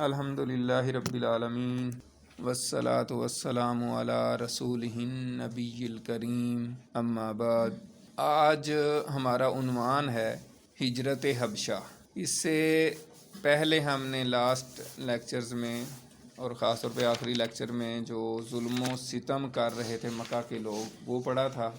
الحمدللہ رب العالمین والصلاة والسلام علی رسولہ النبی الکریم اما بعد۔ آج ہمارا عنوان ہے ہجرت حبشہ۔ اس سے پہلے ہم نے لاسٹ لیکچرز میں اور خاص طور پہ آخری لیکچر میں جو ظلم و ستم کر رہے تھے مکہ کے لوگ وہ پڑھا تھا،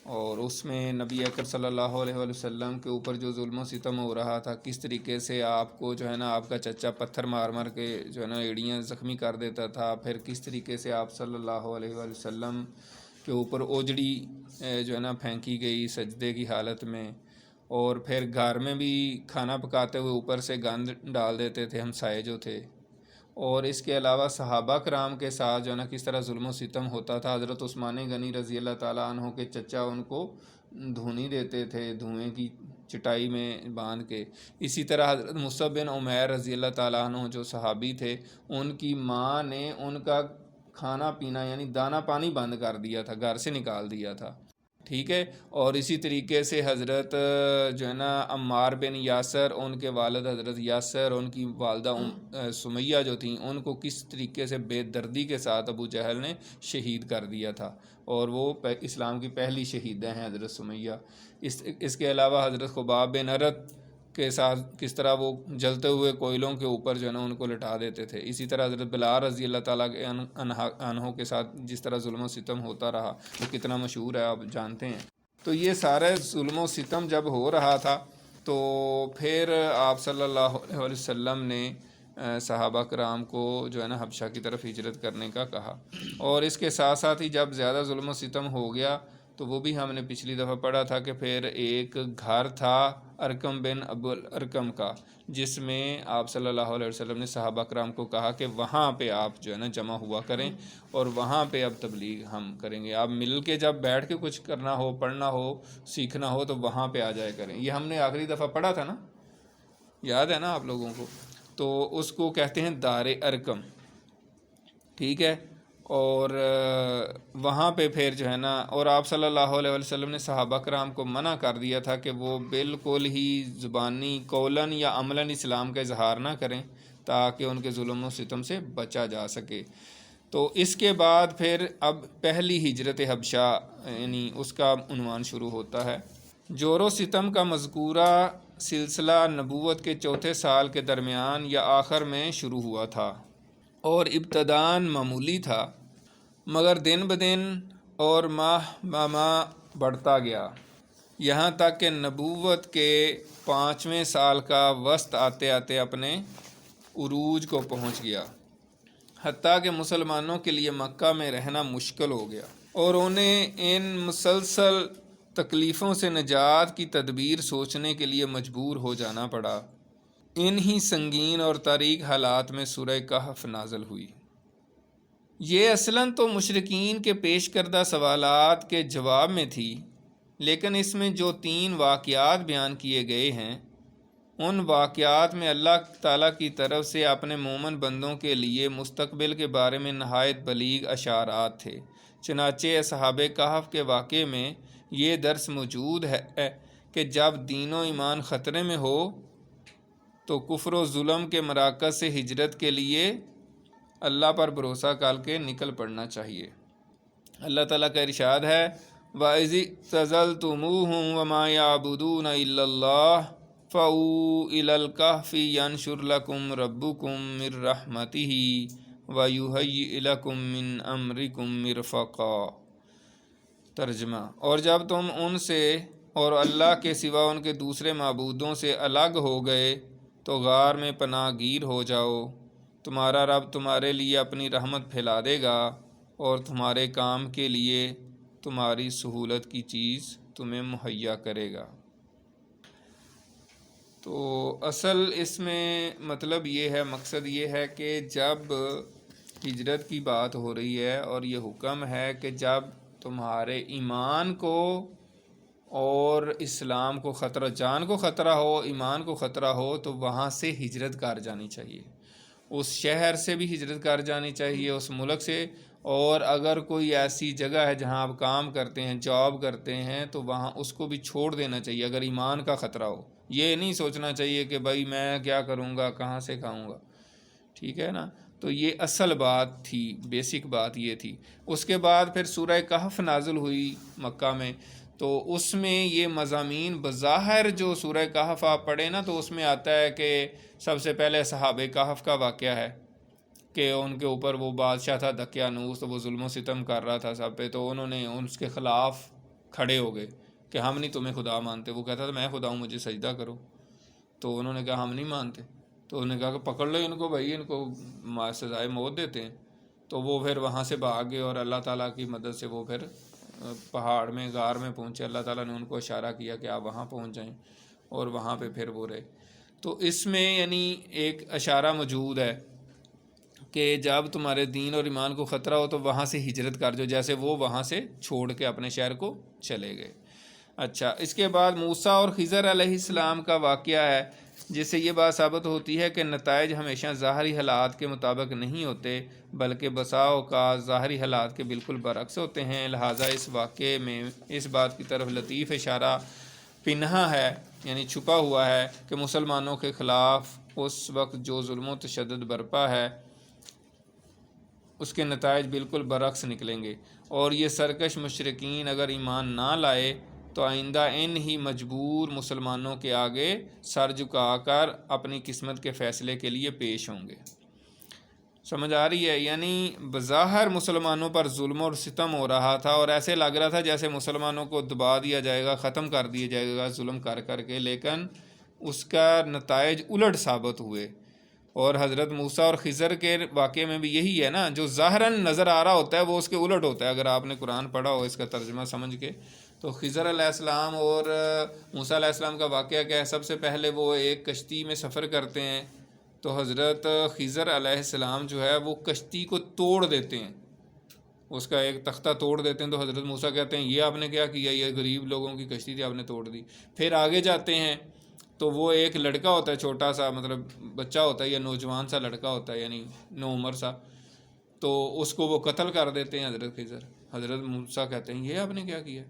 اور اس میں نبی اکرم صلی اللہ علیہ وسلم کے اوپر جو ظلم و ستم ہو رہا تھا، کس طریقے سے آپ کو جو ہے نا آپ کا چچا پتھر مار مار کے جو ہے نا ایڑیاں زخمی کر دیتا تھا، پھر کس طریقے سے آپ صلی اللہ علیہ وسلم کے اوپر اوجڑی جو ہے نا پھینکی گئی سجدے کی حالت میں، اور پھر گھر میں بھی کھانا پکاتے ہوئے اوپر سے گند ڈال دیتے تھے ہمسائے جو تھے، اور اس کے علاوہ صحابہ کرام کے ساتھ جو ہے نا کس طرح ظلم و ستم ہوتا تھا۔ حضرت عثمان غنی رضی اللہ تعالیٰ عنہ کے چچا ان کو دھونی دیتے تھے دھوئیں کی چٹائی میں باندھ کے۔ اسی طرح حضرت مصعب بن عمیر رضی اللہ تعالیٰ عنہ جو صحابی تھے، ان کی ماں نے ان کا کھانا پینا یعنی دانہ پانی بند کر دیا تھا، گھر سے نکال دیا تھا، ٹھیک ہے۔ اور اسی طریقے سے حضرت جو ہے نا عمار بن یاسر، ان کے والد حضرت یاسر، ان کی والدہ سمیہ جو تھیں، ان کو کس طریقے سے بے دردی کے ساتھ ابو جہل نے شہید کر دیا تھا، اور وہ اسلام کی پہلی شہیدہ ہیں حضرت سمیہ۔ اس کے علاوہ حضرت خباب بن ارت کے ساتھ کس طرح وہ جلتے ہوئے کوئلوں کے اوپر جو ہے نا ان کو لٹا دیتے تھے۔ اسی طرح حضرت بلال رضی اللہ تعالیٰ عنہ کے ساتھ جس طرح ظلم و ستم ہوتا رہا، وہ کتنا مشہور ہے، آپ جانتے ہیں۔ تو یہ سارے ظلم و ستم جب ہو رہا تھا تو پھر آپ صلی اللہ علیہ وسلم نے صحابہ کرام کو جو ہے نا حبشہ کی طرف ہجرت کرنے کا کہا، اور اس کے ساتھ ساتھ ہی جب زیادہ ظلم و ستم ہو گیا تو وہ بھی ہم نے پچھلی دفعہ پڑھا تھا کہ پھر ایک گھر تھا ارکم بن ابو الارکم کا، جس میں آپ صلی اللہ علیہ وسلم نے صحابہ کرام کو کہا کہ وہاں پہ آپ جو ہے نا جمع ہوا کریں، اور وہاں پہ اب تبلیغ ہم کریں گے، آپ مل کے جب بیٹھ کے کچھ کرنا ہو، پڑھنا ہو، سیکھنا ہو تو وہاں پہ آ جائے کریں۔ یہ ہم نے آخری دفعہ پڑھا تھا نا، یاد ہے نا آپ لوگوں کو؟ تو اس کو کہتے ہیں دار ارکم، ٹھیک ہے۔ اور وہاں پہ پھر جو ہے نا، اور آپ صلی اللہ علیہ وسلم نے صحابہ کرام کو منع کر دیا تھا کہ وہ بالکل ہی زبانی قولاً یا عملاً اسلام کا اظہار نہ کریں تاکہ ان کے ظلم و ستم سے بچا جا سکے۔ تو اس کے بعد پھر اب پہلی ہجرت حبشہ یعنی اس کا عنوان شروع ہوتا ہے۔ جور و ستم کا مذکورہ سلسلہ نبوت کے چوتھے سال کے درمیان یا آخر میں شروع ہوا تھا، اور ابتداً معمولی تھا، مگر دن بدن اور ماہ بماہ بڑھتا گیا، یہاں تک کہ نبوت کے 5ویں سال کا وسط آتے آتے اپنے عروج کو پہنچ گیا، حتیٰ کہ مسلمانوں کے لیے مکہ میں رہنا مشکل ہو گیا، اور انہیں ان مسلسل تکلیفوں سے نجات کی تدبیر سوچنے کے لیے مجبور ہو جانا پڑا۔ انہی سنگین اور تاریک حالات میں سورہ کہف نازل ہوئی۔ یہ اصلاً تو مشرکین کے پیش کردہ سوالات کے جواب میں تھی، لیکن اس میں جو 3 واقعات بیان کیے گئے ہیں، ان واقعات میں اللہ تعالیٰ کی طرف سے اپنے مومن بندوں کے لیے مستقبل کے بارے میں نہایت بلیغ اشارات تھے۔ چنانچہ اصحاب کہف کے واقعے میں یہ درس موجود ہے کہ جب دین و ایمان خطرے میں ہو تو کفر و ظلم کے مراکز سے ہجرت کے لیے اللہ پر بھروسہ کر کے نکل پڑنا چاہیے۔ اللہ تعالیٰ کا ارشاد ہے وَإِذِ اعْتَزَلْتُمُوهُمْ وَمَا يَعْبُدُونَ إِلَّا اللَّهَ فَأْوُوا إِلَى الْكَهْفِ يَنشُرْ لَكُمْ رَبُّكُمْ مِنْ رَحْمَتِهِ وَيُهَيِّئْ لَكُمْ مِنْ أَمْرِكُمْ مِرْفَقًا۔ ترجمہ: اور جب تم ان سے اور اللہ کے سوا ان کے دوسرے معبودوں سے الگ ہو گئے تو غار میں پناہ گیر ہو جاؤ، تمہارا رب تمہارے لیے اپنی رحمت پھیلا دے گا اور تمہارے کام کے لیے تمہاری سہولت کی چیز تمہیں مہیا کرے گا۔ تو اصل اس میں مطلب یہ ہے، مقصد یہ ہے کہ جب ہجرت کی بات ہو رہی ہے اور یہ حکم ہے کہ جب تمہارے ایمان کو اور اسلام کو خطرہ، جان کو خطرہ ہو، ایمان کو خطرہ ہو، تو وہاں سے ہجرت کر جانی چاہیے، اس شہر سے بھی ہجرت کر جانی چاہیے، اس ملک سے، اور اگر کوئی ایسی جگہ ہے جہاں آپ کام کرتے ہیں، جاب کرتے ہیں، تو وہاں اس کو بھی چھوڑ دینا چاہیے اگر ایمان کا خطرہ ہو۔ یہ نہیں سوچنا چاہیے کہ بھائی میں کیا کروں گا، کہاں سے کھاؤں گا۔ ٹھیک ہے نا. تو یہ اصل بات تھی، بیسک بات یہ تھی. اس کے بعد پھر سورہ کہف نازل ہوئی مکہ میں، تو اس میں یہ مضامین بظاہر جو سورہ کہف آپ پڑھیں نا تو اس میں آتا ہے کہ سب سے پہلے صحابہ کہف کا واقعہ ہے کہ ان کے اوپر وہ بادشاہ تھا دقیانوس، تو وہ ظلم و ستم کر رہا تھا سب پہ، تو انہوں نے اس کے خلاف کھڑے ہو گئے کہ ہم نہیں تمہیں خدا مانتے. وہ کہتا تھا میں خدا ہوں، مجھے سجدہ کرو. تو انہوں نے کہا ہم نہیں مانتے. تو انہوں نے کہا کہ پکڑ لو ان کو بھائی، ان کو سزائے موت دیتے ہیں. تو وہ پھر وہاں سے بھاگ گئے اور اللہ تعالیٰ کی مدد سے وہ پھر پہاڑ میں غار میں پہنچے. اللہ تعالیٰ نے ان کو اشارہ کیا کہ آپ وہاں پہنچ جائیں، اور وہاں پہ پھر وہ رہے. تو اس میں یعنی ایک اشارہ موجود ہے کہ جب تمہارے دین اور ایمان کو خطرہ ہو تو وہاں سے ہجرت کر جو، جیسے وہ وہاں سے چھوڑ کے اپنے شہر کو چلے گئے. اچھا، اس کے بعد موسیٰ اور خضر علیہ السلام کا واقعہ ہے، جس سے یہ بات ثابت ہوتی ہے کہ نتائج ہمیشہ ظاہری حالات کے مطابق نہیں ہوتے، بلکہ بسا اوقات ظاہری حالات کے بالکل برعکس ہوتے ہیں. لہٰذا اس واقعے میں اس بات کی طرف لطیف اشارہ پنہا ہے، یعنی چھپا ہوا ہے، کہ مسلمانوں کے خلاف اس وقت جو ظلم و تشدد برپا ہے اس کے نتائج بالکل برعکس نکلیں گے، اور یہ سرکش مشرکین اگر ایمان نہ لائے تو آئندہ ان ہی مجبور مسلمانوں کے آگے سر جھکا کر اپنی قسمت کے فیصلے کے لیے پیش ہوں گے. سمجھ آ رہی ہے؟ یعنی بظاہر مسلمانوں پر ظلم اور ستم ہو رہا تھا، اور ایسے لگ رہا تھا جیسے مسلمانوں کو دبا دیا جائے گا، ختم کر دیا جائے گا ظلم کر کر کے، لیکن اس کا نتائج الٹ ثابت ہوئے. اور حضرت موسیٰ اور خضر کے واقعے میں بھی یہی ہے نا، جو ظاہراً نظر آ رہا ہوتا ہے وہ اس کے الٹ ہوتا ہے. اگر آپ نے قرآن پڑھا ہو اس کا ترجمہ سمجھ کے، تو خضر علیہ السلام اور موسیٰ علیہ السلام کا واقعہ کیا ہے؟ سب سے پہلے وہ ایک کشتی میں سفر کرتے ہیں، تو حضرت خضر علیہ السلام جو ہے وہ کشتی کو توڑ دیتے ہیں، اس کا ایک تختہ توڑ دیتے ہیں. تو حضرت موسیٰ کہتے ہیں یہ آپ نے کیا کیا، یہ غریب لوگوں کی کشتی تھی آپ نے توڑ دی. پھر آگے جاتے ہیں تو وہ ایک لڑکا ہوتا ہے چھوٹا سا، مطلب بچہ ہوتا ہے یا نوجوان سا لڑکا ہوتا ہے، یعنی نو عمر سا، تو اس کو وہ قتل کر دیتے ہیں حضرت خضر. حضرت موسیٰ کہتے ہیں یہ آپ نے کیا کیا،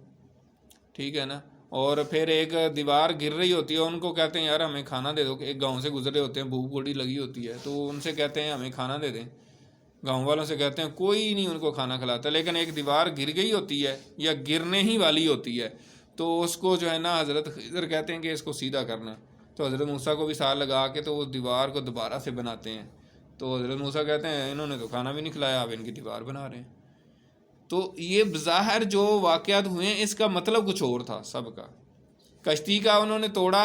ٹھیک ہے نا. اور پھر ایک دیوار گر رہی ہوتی ہے، ان کو کہتے ہیں یار ہمیں کھانا دے دو. ایک گاؤں سے گزرے ہوتے ہیں، بھوک بڑی لگی ہوتی ہے، تو ان سے کہتے ہیں ہمیں کھانا دے دیں. گاؤں والوں سے کہتے ہیں کوئی نہیں ان کو کھانا کھلاتا، لیکن ایک دیوار گر گئی ہوتی ہے یا گرنے ہی والی ہوتی ہے، تو اس کو جو ہے نا حضرت خضر کہتے ہیں کہ اس کو سیدھا کرنا ہے. تو حضرت موسیٰ کو بھی ساتھ لگا کے تو وہ دیوار کو دوبارہ سے بناتے ہیں. تو حضرت موسیٰ کہتے ہیں انہوں نے تو کھانا بھی نہیں کھلایا، آپ ان کی دیوار بنا رہے ہیں. تو یہ بظاہر جو واقعات ہوئے ہیں اس کا مطلب کچھ اور تھا سب کا. کشتی کا انہوں نے توڑا،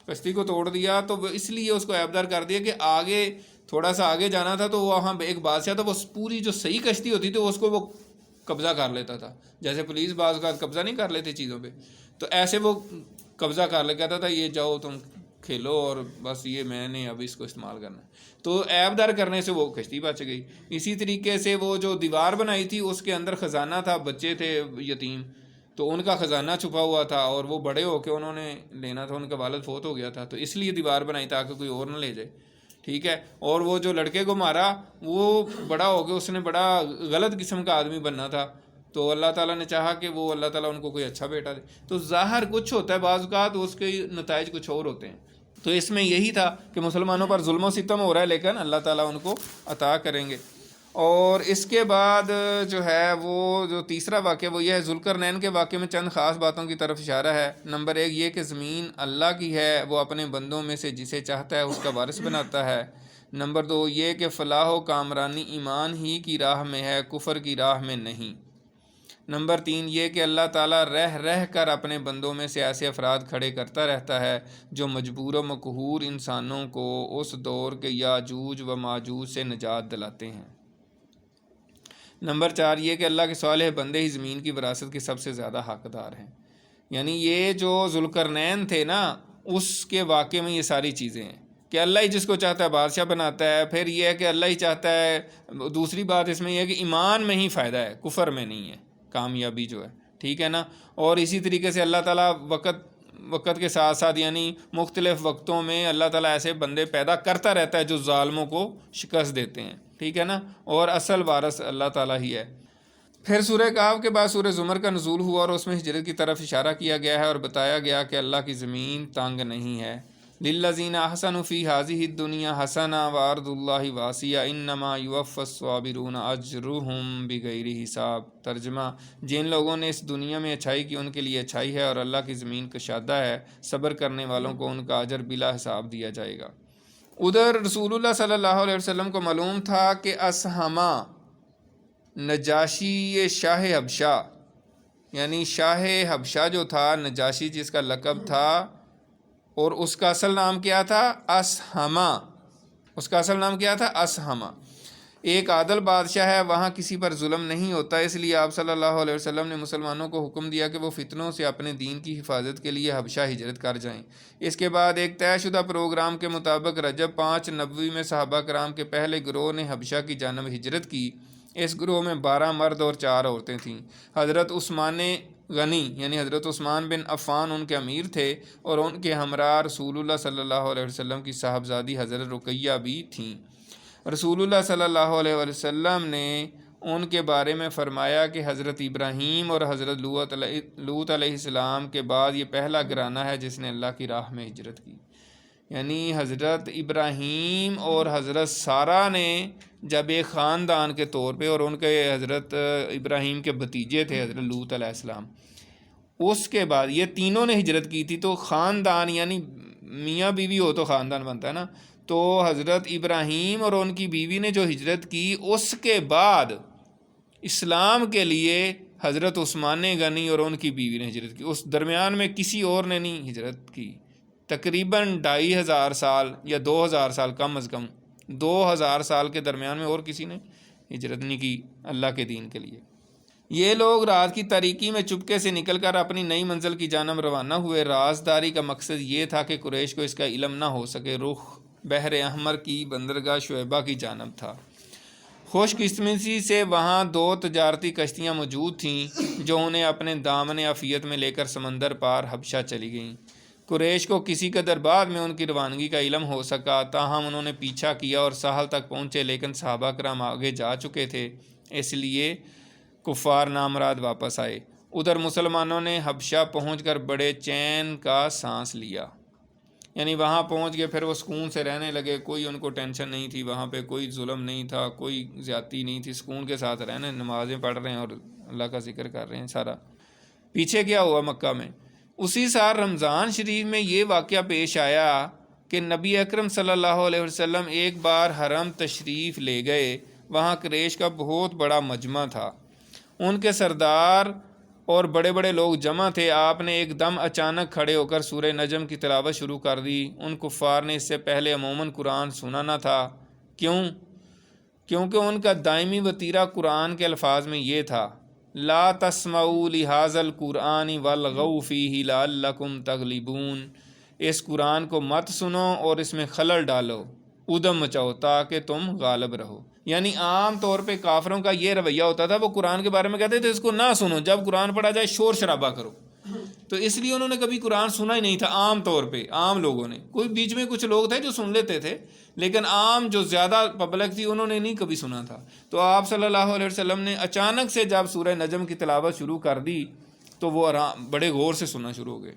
کشتی کو توڑ دیا، تو اس لیے اس کو عیبدار کر دیا کہ آگے تھوڑا سا آگے جانا تھا، تو وہاں ایک بادشاہ تھا، وہ پوری جو صحیح کشتی ہوتی تھی اس کو وہ قبضہ کر لیتا تھا. جیسے پولیس بعض کا قبضہ نہیں کر لیتے چیزوں پہ، تو ایسے وہ قبضہ کر لے، کہتا تھا یہ جاؤ تم کھیلو اور بس یہ میں نے اب اس کو استعمال کرنا ہے. تو عیب دار کرنے سے وہ کشتی بچ گئی. اسی طریقے سے وہ جو دیوار بنائی تھی اس کے اندر خزانہ تھا، بچے تھے یتیم، تو ان کا خزانہ چھپا ہوا تھا اور وہ بڑے ہو کے انہوں نے لینا تھا، ان کا والد فوت ہو گیا تھا، تو اس لیے دیوار بنائی تاکہ کوئی اور نہ لے جائے. ٹھیک ہے. اور وہ جو لڑکے کو مارا وہ بڑا ہو کے اس نے بڑا غلط قسم کا آدمی بننا تھا، تو اللہ تعالیٰ نے چاہا کہ وہ اللہ تعالیٰ ان کو کوئی اچھا بیٹا دے. تو ظاہر کچھ ہوتا ہے، بعض اوقات اس کے نتائج کچھ اور ہوتے ہیں. تو اس میں یہی تھا کہ مسلمانوں پر ظلم و ستم ہو رہا ہے، لیکن اللہ تعالیٰ ان کو عطا کریں گے. اور اس کے بعد جو ہے وہ جو تیسرا واقعہ وہ یہ ہے، ذوالقرنین کے واقعے میں چند خاص باتوں کی طرف اشارہ ہے. نمبر 1 یہ کہ زمین اللہ کی ہے، وہ اپنے بندوں میں سے جسے چاہتا ہے اس کا وارث بناتا ہے. نمبر 2 یہ کہ فلاح و کامرانی ایمان ہی کی راہ میں ہے، کفر کی راہ میں نہیں. نمبر 3 یہ کہ اللہ تعالیٰ رہ رہ کر اپنے بندوں میں سے ایسے افراد کھڑے کرتا رہتا ہے جو مجبور و مقہور انسانوں کو اس دور کے یاجوج و ماجوج سے نجات دلاتے ہیں. نمبر 4 یہ کہ اللہ کے صالح بندے ہی زمین کی وراثت کے سب سے زیادہ حقدار ہیں. یعنی یہ جو ذوالقرنین تھے نا، اس کے واقعے میں یہ ساری چیزیں ہیں کہ اللہ ہی جس کو چاہتا ہے بادشاہ بناتا ہے. پھر یہ ہے کہ اللہ ہی چاہتا ہے. دوسری بات اس میں یہ ہے کہ ایمان میں ہی فائدہ ہے، کفر میں نہیں ہے کامیابی جو ہے. ٹھیک ہے نا. اور اسی طریقے سے اللہ تعالیٰ وقت کے ساتھ ساتھ یعنی مختلف وقتوں میں اللہ تعالیٰ ایسے بندے پیدا کرتا رہتا ہے جو ظالموں کو شکست دیتے ہیں. ٹھیک ہے نا. اور اصل وارث اللہ تعالیٰ ہی ہے. پھر سورہ کہف کے بعد سورہ زمر کا نزول ہوا اور اس میں ہجرت کی طرف اشارہ کیا گیا ہے اور بتایا گیا کہ اللہ کی زمین تنگ نہیں ہے، للذین احسنوا فی ہذہ الدنیا حسنہ وارض اللہ واسعہ انما یوفی الصابرون اجرہم بغیر حساب۔ ترجمہ: جن لوگوں نے اس دنیا میں اچھائی کی ان کے لیے اچھائی ہے، اور اللہ کی زمین کشادہ ہے، صبر کرنے والوں کو ان کا اجر بلا حساب دیا جائے گا۔ ادھر رسول اللہ صلی اللہ علیہ وسلم کو معلوم تھا کہ اسہمہ نجاشی شاہ حبشہ، یعنی شاہ حبشہ جو تھا، نجاشی جس کا لقب تھا، اور اس کا اصل نام کیا تھا؟ اسہمہ۔ اس کا اصل نام کیا تھا؟ اسہمہ۔ ایک عادل بادشاہ ہے، وہاں کسی پر ظلم نہیں ہوتا، اس لیے آپ صلی اللہ علیہ وسلم نے مسلمانوں کو حکم دیا کہ وہ فتنوں سے اپنے دین کی حفاظت کے لیے حبشہ ہجرت کر جائیں۔ اس کے بعد ایک طے شدہ پروگرام کے مطابق رجب 5 نبوی میں صحابہ کرام کے پہلے گروہ نے حبشہ کی جانب ہجرت کی۔ اس گروہ میں 12 مرد اور 4 عورتیں تھیں۔ حضرت عثمان غنی یعنی حضرت عثمان بن عفان ان کے امیر تھے، اور ان کے ہمراہ رسول اللہ صلی اللہ علیہ وسلم کی صاحبزادی حضرت رقیہ بھی تھیں۔ رسول اللہ صلی اللہ علیہ وسلم نے ان کے بارے میں فرمایا کہ حضرت ابراہیم اور حضرت لوط علیہ السلام کے بعد یہ پہلا گھرانہ ہے جس نے اللہ کی راہ میں ہجرت کی۔ یعنی حضرت ابراہیم اور حضرت سارہ نے جب ایک خاندان کے طور پہ، اور ان کے حضرت ابراہیم کے بھتیجے تھے حضرت لوط علیہ السلام، اس کے بعد یہ تینوں نے ہجرت کی تھی، تو خاندان یعنی میاں بیوی ہو تو خاندان بنتا ہے نا، تو حضرت ابراہیم اور ان کی بیوی نے جو ہجرت کی، اس کے بعد اسلام کے لیے حضرت عثمان غنی اور ان کی بیوی نے ہجرت کی۔ اس درمیان میں کسی اور نے نہیں ہجرت کی۔ تقریباً 2500 سال یا 2000 سال، کم از کم 2000 سال کے درمیان میں اور کسی نے ہجرت نہیں کی اللہ کے دین کے لیے۔ یہ لوگ رات کی تاریکی میں چپکے سے نکل کر اپنی نئی منزل کی جانب روانہ ہوئے۔ رازداری کا مقصد یہ تھا کہ قریش کو اس کا علم نہ ہو سکے۔ رخ بحر احمر کی بندرگاہ شعیبہ کی جانب تھا۔ خوش قسمتی سے وہاں 2 تجارتی کشتیاں موجود تھیں جو انہیں اپنے دامن عافیت میں لے کر سمندر پار حبشہ چلی گئیں۔ قریش کو کسی قدر بعد میں ان کی روانگی کا علم ہو سکا، تاہم انہوں نے پیچھا کیا اور ساحل تک پہنچے، لیکن صحابہ کرام آگے جا چکے تھے، اس لیے کفار نامراد واپس آئے۔ ادھر مسلمانوں نے حبشہ پہنچ کر بڑے چین کا سانس لیا، یعنی وہاں پہنچ گئے، پھر وہ سکون سے رہنے لگے، کوئی ان کو ٹینشن نہیں تھی، وہاں پہ کوئی ظلم نہیں تھا، کوئی زیادتی نہیں تھی، سکون کے ساتھ رہنے، نمازیں پڑھ رہے ہیں اور اللہ کا ذکر کر رہے ہیں سارا۔ پیچھے کیا ہوا مکہ میں؟ اسی سال رمضان شریف میں یہ واقعہ پیش آیا کہ نبی اکرم صلی اللہ علیہ وسلم ایک بار حرم تشریف لے گئے۔ وہاں قریش کا بہت بڑا مجمع تھا، ان کے سردار اور بڑے بڑے لوگ جمع تھے۔ آپ نے ایک دم اچانک کھڑے ہو کر سورہ نجم کی تلاوت شروع کر دی۔ ان کفار نے اس سے پہلے عموماً قرآن سنا نہ تھا۔ کیونکہ ان کا دائمی وتیرہ قرآن کے الفاظ میں یہ تھا: لا تسمعوا لہذا القرآن والغوا فیہ لعلکم تغلبون۔ اس قرآن کو مت سنو اور اس میں خلل ڈالو، ادم مچاؤ تاکہ تم غالب رہو۔ یعنی عام طور پہ کافروں کا یہ رویہ ہوتا تھا، وہ قرآن کے بارے میں کہتے تھے اس کو نہ سنو، جب قرآن پڑھا جائے شور شرابہ کرو۔ تو اس لیے انہوں نے کبھی قرآن سنا ہی نہیں تھا۔ عام طور پہ عام لوگوں نے، کوئی بیچ میں کچھ لوگ تھے جو سن لیتے تھے، لیکن عام جو زیادہ پبلک تھی انہوں نے نہیں کبھی سنا تھا۔ تو آپ صلی اللہ علیہ وسلم نے اچانک سے جب سورہ نجم کی تلاوت شروع کر دی تو وہ بڑے غور سے سننا شروع ہو گئے۔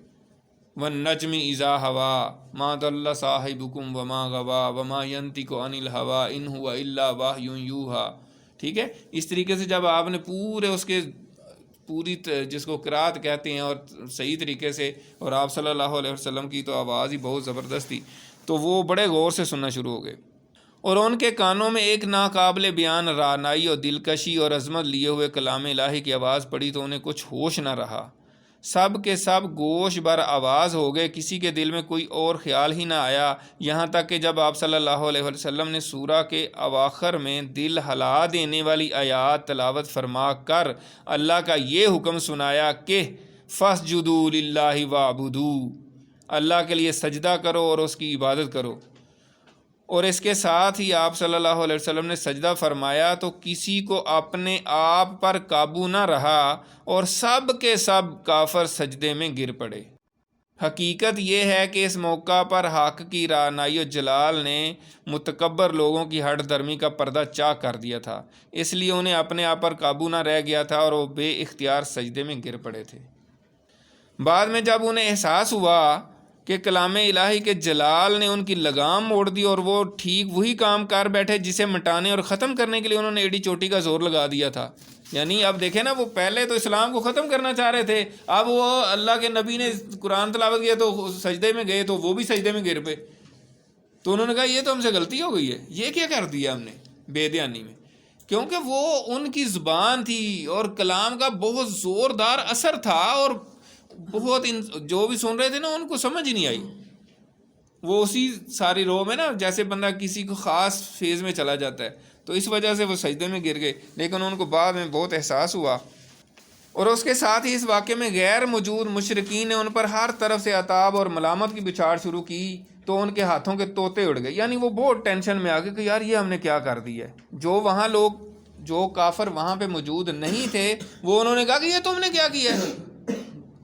وَالنَّجْمِ إِذَا هَوَىٰ مَا ضَلَّ صَاحِبُكُمْ وَمَا غَوَىٰ وَمَا يَنطِقُ عَنِ الْهَوَىٰ إِنْ هُوَ إِلَّا وَحْيٌ يُوحَىٰ۔ ٹھیک ہے، اس طریقے سے جب آپ نے پوری جس کو قرات کہتے ہیں اور صحیح طریقے سے، اور آپ صلی اللہ علیہ وسلم کی تو آواز ہی بہت زبردست تھی، تو وہ بڑے غور سے سننا شروع ہو گئے، اور ان کے کانوں میں ایک ناقابل بیان رعنائی اور دلکشی اور عظمت لیے ہوئے کلام الہی کی آواز پڑی تو انہیں کچھ ہوش نہ رہا۔ سب کے سب گوش بر آواز ہو گئے، کسی کے دل میں کوئی اور خیال ہی نہ آیا، یہاں تک کہ جب آپ صلی اللہ علیہ وسلم نے سورہ کے اواخر میں دل ہلا دینے والی آیات تلاوت فرما کر اللہ کا یہ حکم سنایا کہ فَاسْجُدُوا لِلَّهِ وَاعْبُدُوا، اللہ کے لیے سجدہ کرو اور اس کی عبادت کرو، اور اس کے ساتھ ہی آپ صلی اللہ علیہ وسلم نے سجدہ فرمایا، تو کسی کو اپنے آپ پر قابو نہ رہا اور سب کے سب کافر سجدے میں گر پڑے۔ حقیقت یہ ہے کہ اس موقع پر حق کی رعنائی و جلال نے متکبر لوگوں کی ہٹ درمی کا پردہ چاک کر دیا تھا، اس لیے انہیں اپنے آپ پر قابو نہ رہ گیا تھا اور وہ بے اختیار سجدے میں گر پڑے تھے۔ بعد میں جب انہیں احساس ہوا کہ کلام الہی کے جلال نے ان کی لگام موڑ دی اور وہ ٹھیک وہی کام کر بیٹھے جسے مٹانے اور ختم کرنے کے لیے انہوں نے ایڑی چوٹی کا زور لگا دیا تھا. یعنی اب دیکھیں نا، وہ پہلے تو اسلام کو ختم کرنا چاہ رہے تھے، اب وہ اللہ کے نبی نے قرآن تلاوت کیا تو سجدے میں گئے تو وہ بھی سجدے میں گر پے. تو انہوں نے کہا یہ تو ہم سے غلطی ہو گئی ہے، یہ کیا کر دیا ہم نے بے دھیانی میں. کیونکہ وہ ان کی زبان تھی اور کلام کا بہت زوردار اثر تھا، اور بہت جو بھی سن رہے تھے نا ان کو سمجھ نہیں آئی. وہ اسی ساری رو میں نا، جیسے بندہ کسی کو خاص فیز میں چلا جاتا ہے، تو اس وجہ سے وہ سجدے میں گر گئے. لیکن ان کو بعد میں بہت احساس ہوا. اور اس کے ساتھ ہی اس واقعے میں غیر موجود مشرکین نے ان پر ہر طرف سے عتاب اور ملامت کی بچھاڑ شروع کی، تو ان کے ہاتھوں کے طوطے اڑ گئے. یعنی وہ بہت ٹینشن میں آ گئے کہ یار یہ ہم نے کیا کر دیا ہے. جو وہاں لوگ، جو کافر وہاں پہ موجود نہیں تھے، وہ انہوں نے کہا کہ یہ تم نے کیا کیا ہے،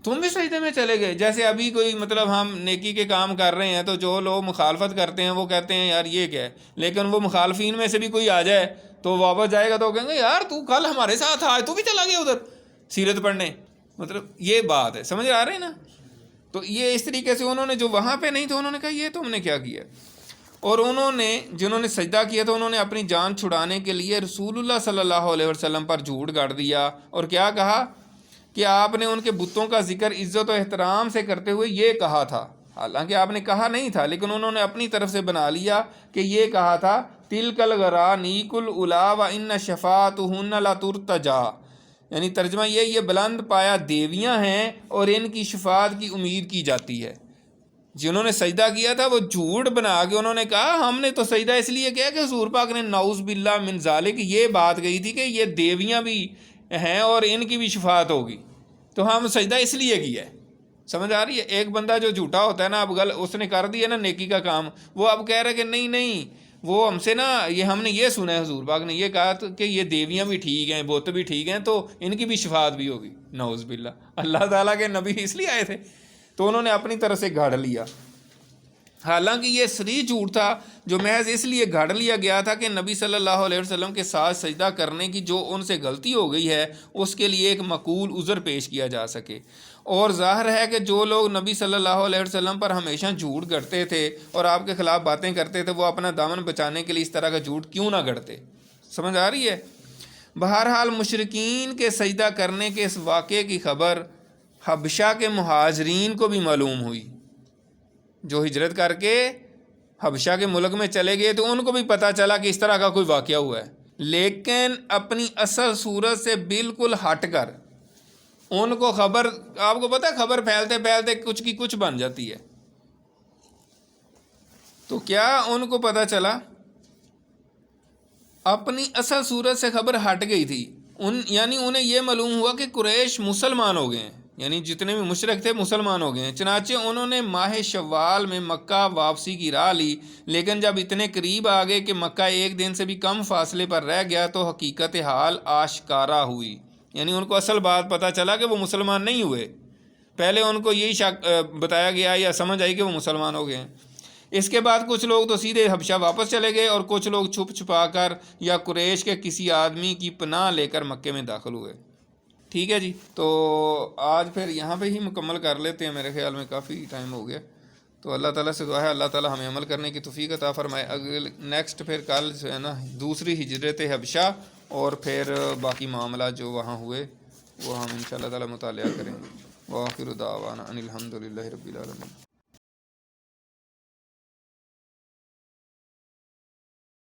تم بھی سجدے میں چلے گئے. جیسے ابھی کوئی مطلب ہم نیکی کے کام کر رہے ہیں تو جو لوگ مخالفت کرتے ہیں وہ کہتے ہیں یار یہ کیا ہے، لیکن وہ مخالفین میں سے بھی کوئی آ جائے تو واپس جائے گا تو کہیں گے یار تو کل ہمارے ساتھ آج تو بھی چلا گیا ادھر سیرت پڑھنے. مطلب یہ بات ہے، سمجھ آ رہے ہیں نا. تو یہ اس طریقے سے انہوں نے، جو وہاں پہ نہیں تھے، انہوں نے کہا یہ تم نے کیا کیا. اور انہوں نے، جنہوں نے سجدہ کیا تھا، انہوں نے اپنی جان چھڑانے کے لیے رسول اللہ صلی اللہ علیہ وسلم پر جھوٹ گاڑ دیا، اور کیا کہا کہ آپ نے ان کے بتوں کا ذکر عزت و احترام سے کرتے ہوئے یہ کہا تھا. حالانکہ آپ نے کہا نہیں تھا، لیکن انہوں نے اپنی طرف سے بنا لیا کہ یہ کہا تھا تلک الغرانیق الاولیٰ وان شفاعتہن لترتجی. یعنی ترجمہ یہ بلند پایا دیویاں ہیں اور ان کی شفاعت کی امید کی جاتی ہے. جنہوں نے سجدہ کیا تھا وہ جھوٹ بنا کے انہوں نے کہا ہم نے تو سجدہ اس لیے کیا کہ حضور پاک نے نعوذ باللہ من ذالک یہ بات کہی تھی کہ یہ دیویاں بھی ہیں اور ان کی بھی شفاعت ہوگی، تو ہم سجدہ اس لیے کیا ہے. سمجھ آ رہی ہے. ایک بندہ جو جھوٹا ہوتا ہے نا، اب اس نے کر دیا نا نیکی کا کام، وہ اب کہہ رہا ہے کہ نہیں وہ ہم سے نا، یہ ہم نے یہ سنا ہے حضور پاک نے یہ کہا کہ یہ دیویاں بھی ٹھیک ہیں، بت بھی ٹھیک ہیں، تو ان کی بھی شفاعت بھی ہوگی. نعوذ باللہ. اللہ تعالیٰ کے نبی اس لیے آئے تھے، تو انہوں نے اپنی طرف سے گھڑ لیا. حالانکہ یہ صریح جھوٹ تھا جو محض اس لیے گھڑ لیا گیا تھا کہ نبی صلی اللہ علیہ وسلم کے ساتھ سجدہ کرنے کی جو ان سے غلطی ہو گئی ہے اس کے لیے ایک معقول عذر پیش کیا جا سکے. اور ظاہر ہے کہ جو لوگ نبی صلی اللہ علیہ وسلم پر ہمیشہ جھوٹ گڑھتے تھے اور آپ کے خلاف باتیں کرتے تھے، وہ اپنا دامن بچانے کے لیے اس طرح کا جھوٹ کیوں نہ گڑھتے. سمجھ آ رہی ہے. بہرحال مشرکین کے سجدہ کرنے کے اس واقعے کی خبر حبشہ کے مہاجرین کو بھی معلوم ہوئی، جو ہجرت کر کے حبشہ کے ملک میں چلے گئے، تو ان کو بھی پتہ چلا کہ اس طرح کا کوئی واقعہ ہوا ہے. لیکن اپنی اصل صورت سے بالکل ہٹ کر ان کو خبر، آپ کو پتہ ہے خبر پھیلتے پھیلتے کچھ کی کچھ بن جاتی ہے. تو کیا ان کو پتہ چلا، اپنی اصل صورت سے خبر ہٹ گئی تھی. یعنی انہیں یہ معلوم ہوا کہ قریش مسلمان ہو گئے ہیں، یعنی جتنے بھی مشرک تھے مسلمان ہو گئے ہیں. چنانچہ انہوں نے ماہ شوال میں مکہ واپسی کی راہ لی، لیکن جب اتنے قریب آ گئے کہ مکہ ایک دن سے بھی کم فاصلے پر رہ گیا تو حقیقت حال آشکارا ہوئی. یعنی ان کو اصل بات پتہ چلا کہ وہ مسلمان نہیں ہوئے. پہلے ان کو یہی بتایا گیا یا سمجھ آئی کہ وہ مسلمان ہو گئے ہیں. اس کے بعد کچھ لوگ تو سیدھے حبشہ واپس چلے گئے اور کچھ لوگ چھپ چھپا کر یا قریش کے کسی آدمی کی پناہ لے کر مکے میں داخل ہوئے. ٹھیک ہے جی. تو آج پھر یہاں پہ ہی مکمل کر لیتے ہیں، میرے خیال میں کافی ٹائم ہو گیا. تو اللہ تعالیٰ سے دعا ہے اللہ تعالیٰ ہمیں عمل کرنے کی توفیق عطا فرمائے. نیکسٹ پھر کل جو ہے نا دوسری ہجرت حبشہ اور پھر باقی معاملات جو وہاں ہوئے وہ ہم انشاءاللہ تعالیٰ مطالعہ کریں گے. وآخر دعوانا ان الحمد للہ رب العالمین.